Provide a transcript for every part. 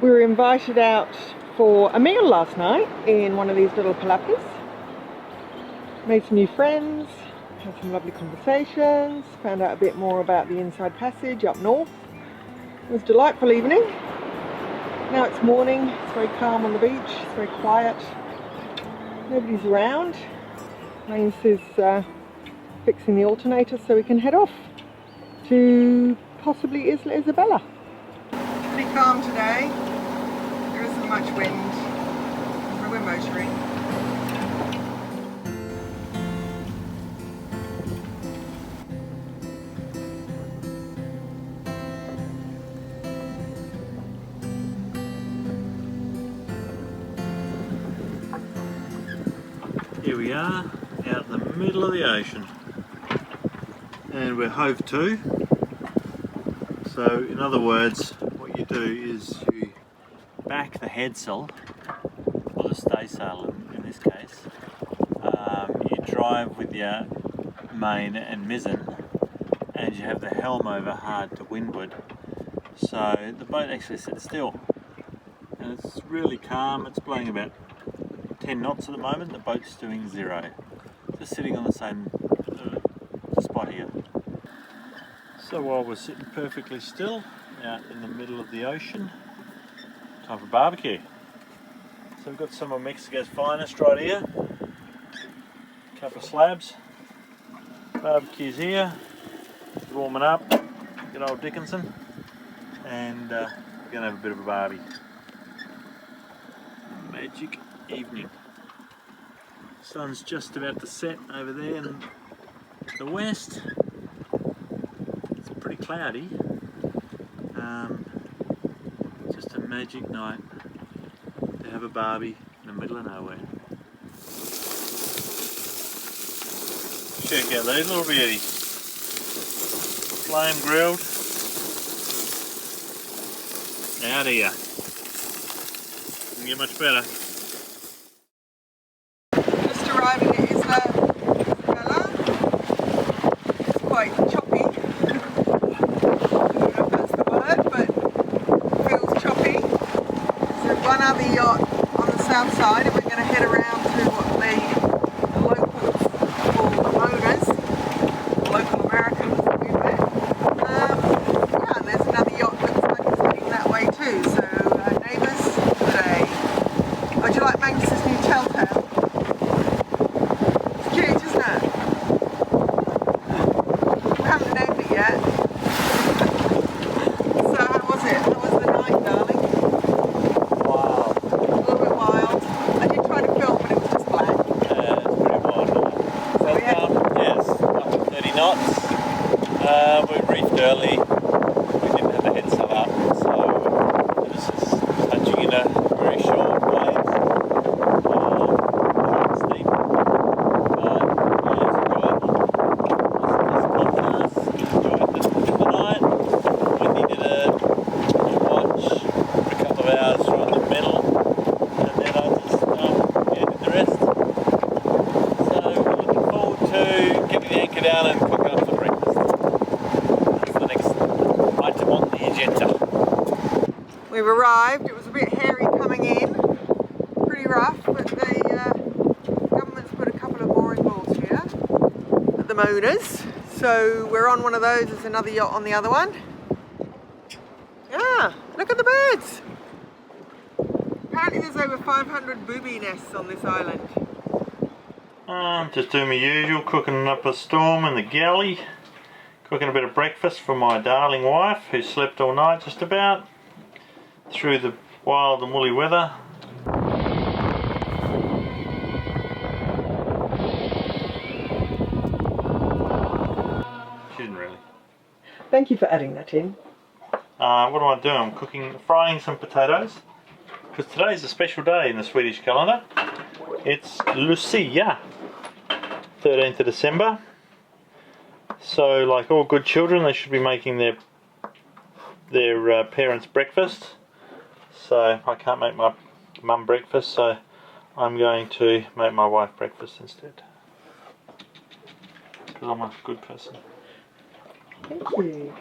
We were invited out for a meal last night in one of these little palapas. Made some new friends, had some lovely conversations, found out a bit more about the Inside Passage up north. It was a delightful evening. Now it's morning, it's very calm on the beach, it's very quiet. Nobody's around. Lanes is fixing the alternator so we can head off to possibly Isla Isobel. Pretty calm today. There isn't much wind, so we're motoring. Here we are, out in the middle of the ocean, and we're hove to. So in other words, what you do is you back the headsail, or the staysail in this case. You drive with your main and mizzen, and you have the helm over hard to windward, so the boat actually sits still, and it's really calm. It's blowing about 10 knots at the moment. The boat's doing 0, just sitting on the same spot here. So while we're sitting perfectly still out in the middle of the ocean, time for barbecue. So we've got some of Mexico's finest right here, a couple of slabs, barbecues here, warming up, good old Dickinson, and we're going to have a bit of a barbie. Magic evening. Sun's just about to set over there in the west. It's pretty cloudy. Just a magic night to have a barbie in the middle of nowhere. Check out these little beauties. Flame grilled. Out here. Doesn't get much better. Arriving at Isla Isobel. It's quite choppy. I don't know if that's the word, but it feels choppy. So we've one other yacht on the south side, and we're going to head around to what the locals call the Monas, the local Americans that we met. Yeah, and there's another yacht that looks like it's heading that way too. So neighbours today. Would you like Magnus's new telltale? We reefed early, we didn't have the headsail up, so this is touching in a very short wave. Steep, but yeah, it's enjoyable. This podcast, enjoyed the night. Wendy did a watch for a couple of hours from the middle, and then I just did the rest. So we're looking forward to getting the anchor down and cooking up for breakfast. We've arrived. It was a bit hairy coming in, pretty rough, but the government's put a couple of mooring balls here at the Monas, so we're on one of those. There's another yacht on the other one. Yeah, look at the birds. Apparently there's over 500 booby nests on this island. I'm just doing my usual, cooking up a storm in the galley, cooking a bit of breakfast for my darling wife who slept all night just about through the wild and woolly weather. She didn't really. Thank you for adding that in. What am I doing? I'm frying some potatoes, because today's a special day in the Swedish calendar. It's Lucia, 13th of December. So like all good children, they should be making their parents breakfast. So I can't make my mum breakfast, so I'm going to make my wife breakfast instead, because I'm a good person. Thank you.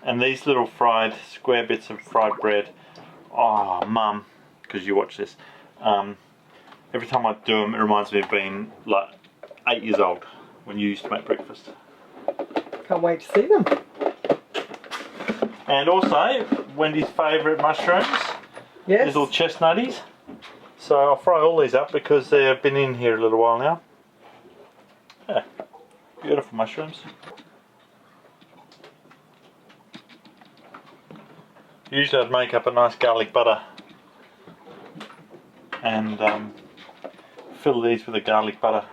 And these little fried square bits of fried bread, oh mum, because you watch this, every time I do them it reminds me of being like 8 years old when you used to make breakfast. Can't wait to see them. And also Wendy's favourite mushrooms, Yes. these little chestnutties. So I'll fry all these up because they've been in here a little while now. Yeah, beautiful mushrooms. Usually I'd make up a nice garlic butter and fill these with the garlic butter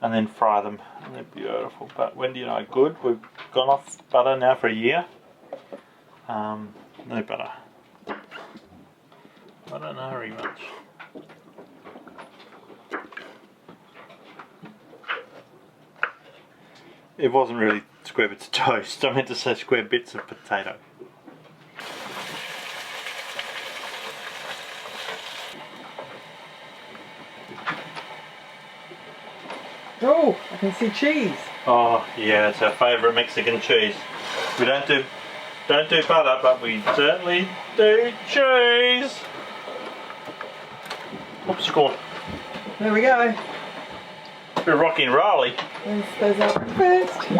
and then fry them, and they're beautiful. But Wendy and I are good. We've gone off butter now for a year. No butter. I don't hurry much. It wasn't really square bits of toast. I meant to say square bits of potato. Oh, I can see cheese. Oh yeah, it's our favourite Mexican cheese. We don't do butter, but we certainly do cheese. Oops, gone. There we go. We're rocky and rolly. There's our breakfast.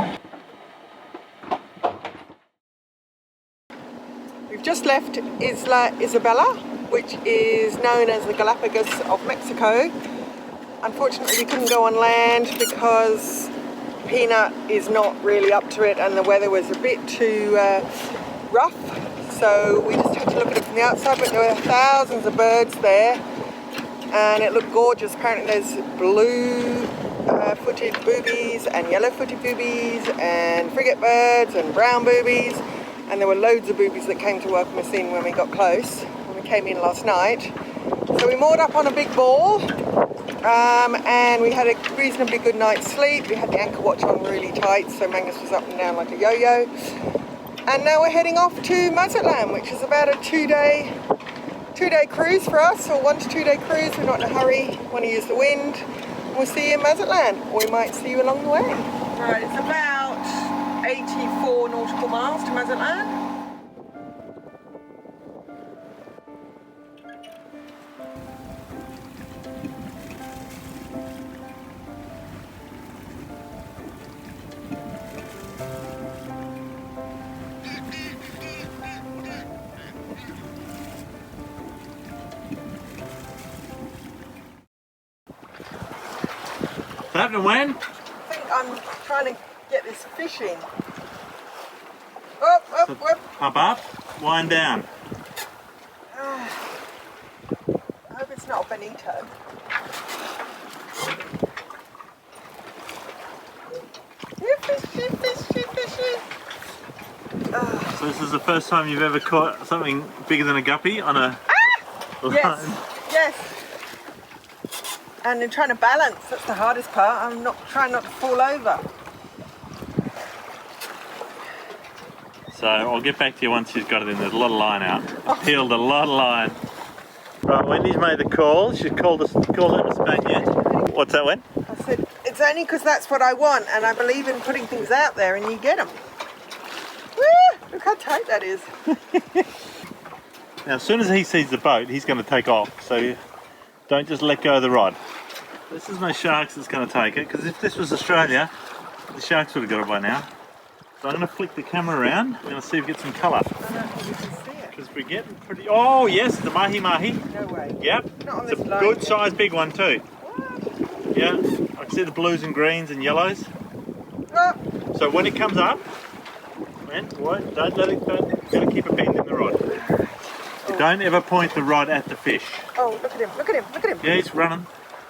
We've just left Isla Isobel, which is known as the Galapagos of Mexico. Unfortunately, we couldn't go on land because Peanut is not really up to it and the weather was a bit too rough. So we just had to look at it from the outside, but there were thousands of birds there and it looked gorgeous. Apparently there's blue-footed boobies and yellow-footed boobies and frigate birds and brown boobies, and there were loads of boobies that came to welcome us in when we got close, when we came in last night. So we moored up on a big ball. And we had a reasonably good night's sleep. We had the anchor watch on really tight, so Magnus was up and down like a yo-yo. And now we're heading off to Mazatlan, which is about a two-day cruise for us, or 1 to 2 day cruise. We're not in a hurry, want to use the wind. We'll see you in Mazatlan, or we might see you along the way. Right, it's about 84 nautical miles to Mazatlan. What's happening, Wen? I think I'm trying to get this fish in. Up, up, up. Up, up, wind down. I hope it's not a bonito. Fishy, fishy, fishy. So this is the first time you've ever caught something bigger than a guppy on a line? Yes. And in trying to balance, that's the hardest part. I'm trying not to fall over. So I'll get back to you once she's got it in. There's a lot of line out. I've peeled a lot of line. Right, Wendy's made the call. She's called it a Spaniard. What's that, Wen? I said, it's only because that's what I want, and I believe in putting things out there and you get them. Woo! Look how tight that is. Now, as soon as he sees the boat, he's going to take off. So don't just let go of the rod. This is no sharks that's going to take it, because if this was Australia, the sharks would have got it by now. So I'm going to flick the camera around. I'm going to see if we get some colour. I don't think you can see it. Because we're getting pretty... Oh, yes, the mahi-mahi. No way. Yep. Not on It's this a line. good size big one too. What? Yeah, I can see the blues and greens and yellows. Oh. So when it comes up, man, what? Don't let it, you've got to keep a bend in the rod. Don't ever point the rod at the fish. Oh, look at him, look at him, look at him. Yeah, he's running.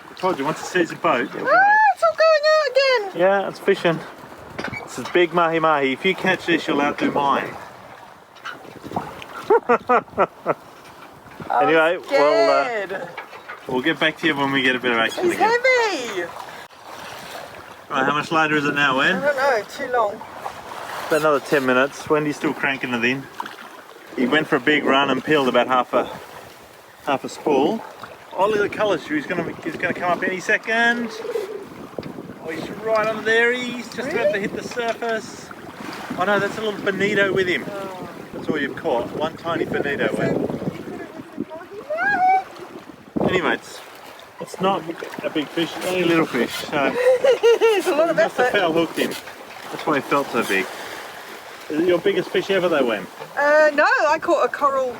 I told you, once he sees the boat, he'll go. It's all going out again. Yeah, it's fishing. This is big mahi-mahi. If you catch this, you'll outdo mine. Anyway, we'll get back to you when we get a bit of action He's again. heavy. Right, how much later is it now, Wen? I don't know, too long. About another 10 minutes. Wendy's still cranking it in. He went for a big run and peeled about half a spool. Oh, look at the colours. He's going to come up any second. Oh, he's right under there. He's just about to hit the surface. Oh no, that's a little bonito with him. Oh. That's all you've caught. One tiny bonito with him. Anyway, it's not a big fish, it's only a little fish. So It's a lot of must have effort. foul hooked him. That's why he felt so big. Is it your biggest fish ever though, Wem? No, I caught a coral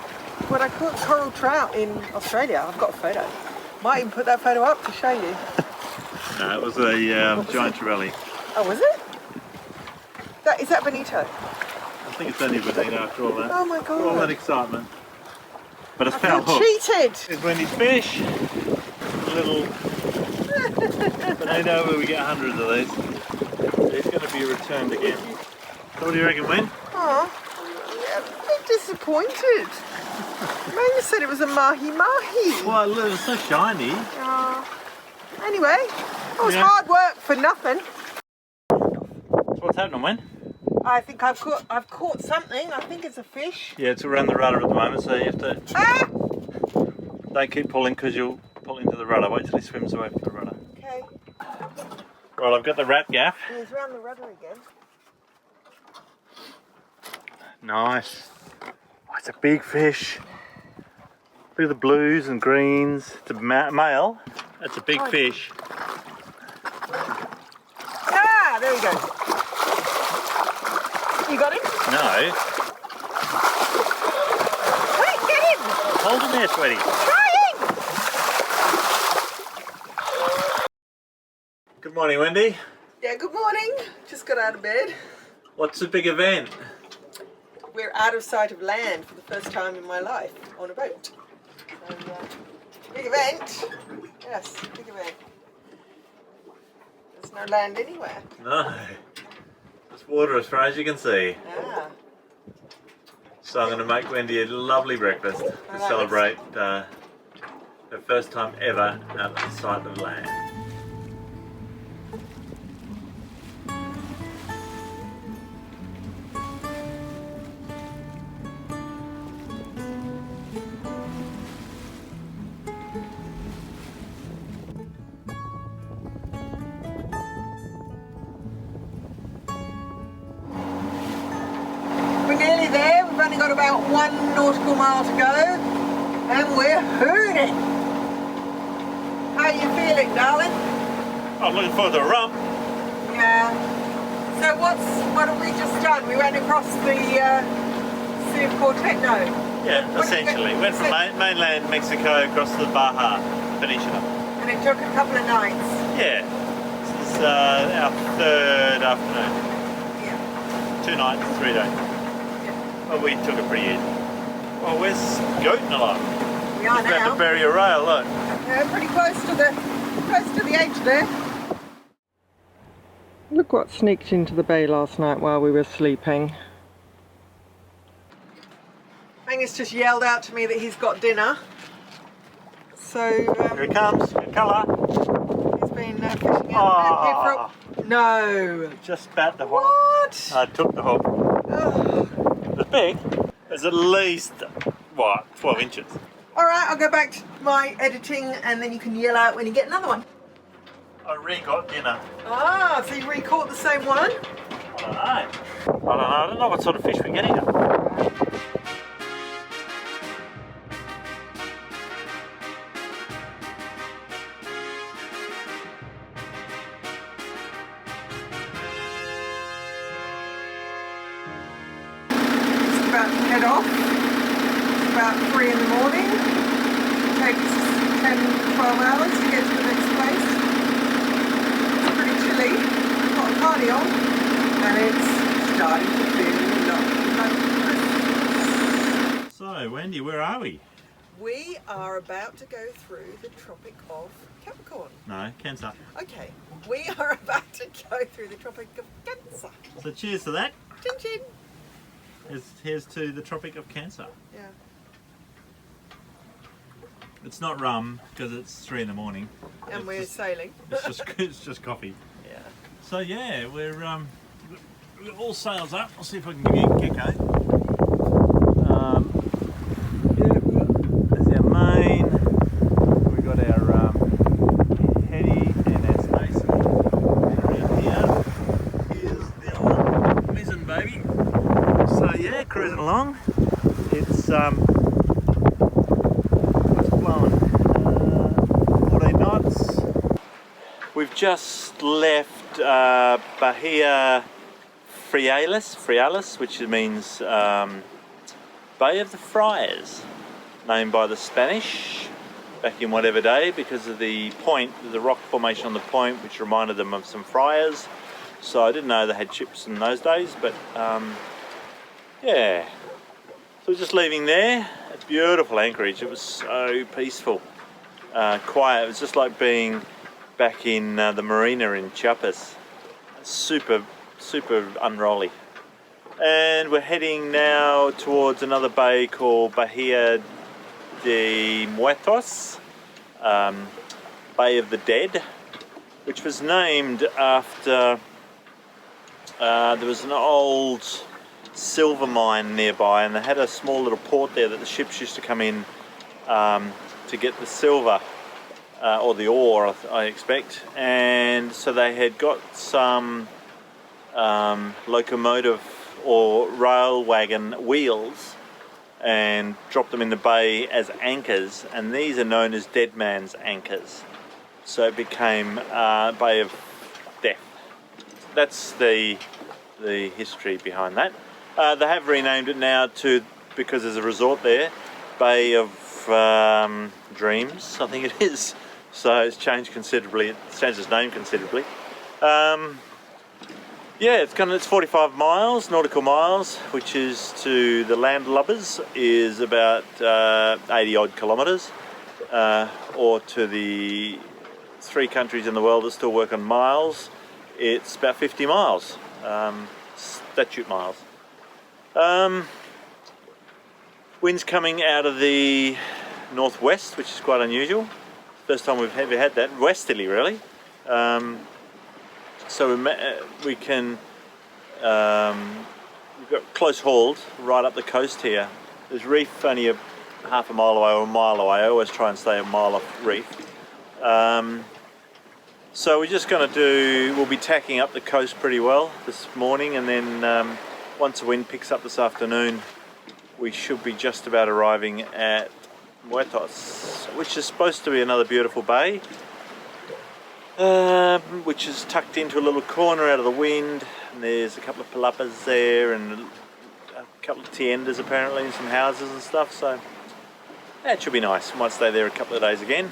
trout in Australia. I've got a photo. Might even put that photo up to show you. No, it was a giant trevally. Oh, was it? Is that bonito? I think it's only a bonito after all that. Oh my After all that god. excitement. But it's I foul feel hooked. cheated. Here's Wendy's fish. A little bonito where we get hundreds of these. He's going to be returned again. So what do you reckon, Wen? Oh, I'm a bit disappointed. Magnus said it was a mahi-mahi. Well, look, it's so shiny. Anyway, it was Yeah. hard work for nothing. So what's happening, Wen? I think I've caught something. I think it's a fish. Yeah, it's around the rudder at the moment, so you have to... Ah! Don't keep pulling because you'll pull into the rudder. Wait till he swims away from the rudder. Okay, Right, I've got the rat gaff. he's around the rudder again. Nice. Oh, it's a big fish. Look at the blues and greens. It's a male. That's a big fish. Ah, there we go. You got him? No. Wait, get him! Hold him there, sweetie. Trying! Good morning, Wendy. Yeah, good morning. Just got out of bed. What's the big event? We're out of sight of land for the first time in my life on a boat. So, big event. Yes, big event. There's no land anywhere. No. It's water as far as you can see. Ah, So I'm going to make Wendy a lovely breakfast to Nice. celebrate her first time ever out of sight of land. we're nearly there. We've only got about 1 nautical mile to go, and we're hooning. How are you feeling, darling? I'm looking forward to a rump. Yeah. So what have we just done? We went across the Sea of Cortez. No. Yeah, What did you essentially. go- Went from mainland Mexico across the Baja Peninsula. And it took a couple of nights. Yeah. This is our third afternoon. Yeah. 2 nights, 3 days. Yeah. Well, we took it pretty easy. Well, where's Goating along? We are Just about now. to bury a rail, look. Pretty close to the edge there. Look what sneaked into the bay last night while we were sleeping. Angus just yelled out to me that he's got dinner. So Here it comes, good colour. he's been fishing out there. No. Just spat the hook. What? I took the hook. Ugh. It was big. It was at least, what, 12 inches. Alright, I'll go back to my editing and then you can yell out when you get another one. I re-got dinner. Ah, so you re-caught the same one? I don't know what sort of fish we're getting at. Just about to head off. It's about 3 in the morning. It takes 10-12 hours to get to the next place. It's pretty chilly. Got a party on and it's starting to feel like Christmas. So, Wendy, where are we? We are about to go through the Tropic of Capricorn. No, Cancer. Okay, we are about to go through the Tropic of Cancer. So cheers to that. Chin chin. Here's to the Tropic of Cancer. Yeah. It's not rum because it's 3 in the morning. And It's we're just- sailing. It's just coffee. Yeah. So yeah, we're all sails up. I'll see if I can give you a gecko. There's our main. We've got our heady and our Stacy. And around here is the old mizzen baby. We've just left Bahia Frialis, which means Bay of the Friars, named by the Spanish back in whatever day because of the point, the rock formation on the point, which reminded them of some friars. So I didn't know they had ships in those days, but yeah. So we're just leaving there. It's beautiful anchorage. It was so peaceful, quiet. It was just like being back in the marina in Chiapas. Super unrolly. And we're heading now towards another bay called Bahia de Muertos, Bay of the Dead, which was named after there was an old silver mine nearby, and they had a small little port there that the ships used to come in to get the silver or the ore, I expect. And so they had got some locomotive or rail wagon wheels and dropped them in the bay as anchors, and these are known as Dead Man's Anchors. So it became Bay of Death. That's the history behind that. They have renamed it now to, because there's a resort there, Bay of Dreams, I think it is. So it's changed considerably. It's changed its name considerably. Yeah, it's 45 miles, nautical miles, which is, to the landlubbers, is about 80 odd kilometres, or to the 3 countries in the world that still work on miles, it's about 50 miles, statute miles. Wind's coming out of the northwest, which is quite unusual. First time we've ever had that, westerly really. So we can, we've got close hauled right up the coast here. There's reef only half a mile away or a mile away. I always try and stay a mile off reef. So we're just going to we'll be tacking up the coast pretty well this morning, and then once the wind picks up this afternoon, we should be just about arriving at Muertos, which is supposed to be another beautiful bay. Which is tucked into a little corner out of the wind, and there's a couple of palapas there and a couple of tiendas apparently, and some houses and stuff, so yeah, it should be nice. Might stay there a couple of days again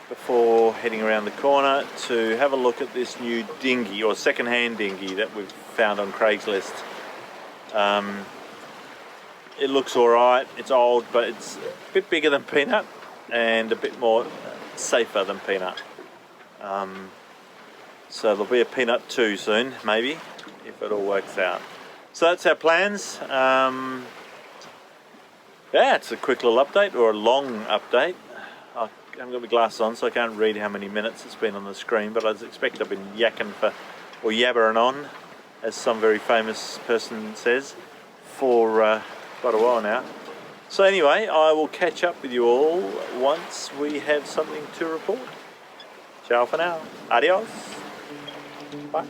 before heading around the corner to have a look at this new dinghy, or second-hand dinghy, that we've found on Craigslist. It looks alright, it's old, but it's a bit bigger than Peanut and a bit more safer than Peanut. So there'll be a Peanut 2 soon, maybe, if it all works out. So that's our plans. Yeah, it's a quick little update, or a long update. I haven't got my glasses on, so I can't read how many minutes it's been on the screen, but I expect I've been yakking for, or yabbering on, as some very famous person says, for quite a while now. So anyway, I will catch up with you all once we have something to report. Ciao for now. Adios. Bye.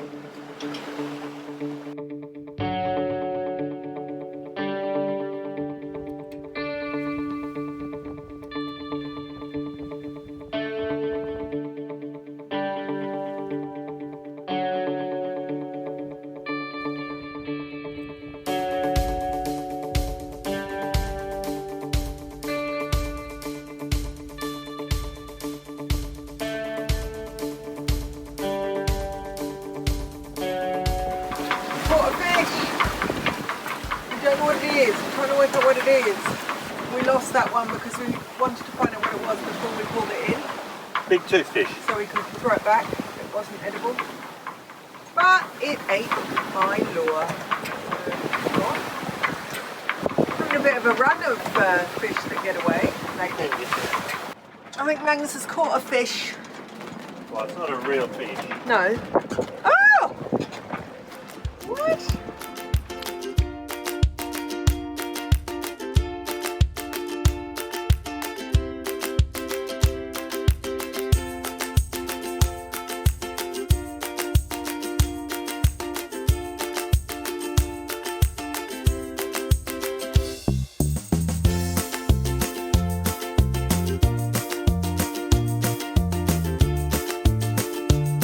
What it is. We lost that one because we wanted to find out what it was before we pulled it in. Big toothfish. So we could throw it back. It wasn't edible. But it ate my lure. Having a bit of a run of fish that get away lately. I think Magnus has caught a fish. Well, it's not a real fish. No. Oh! What?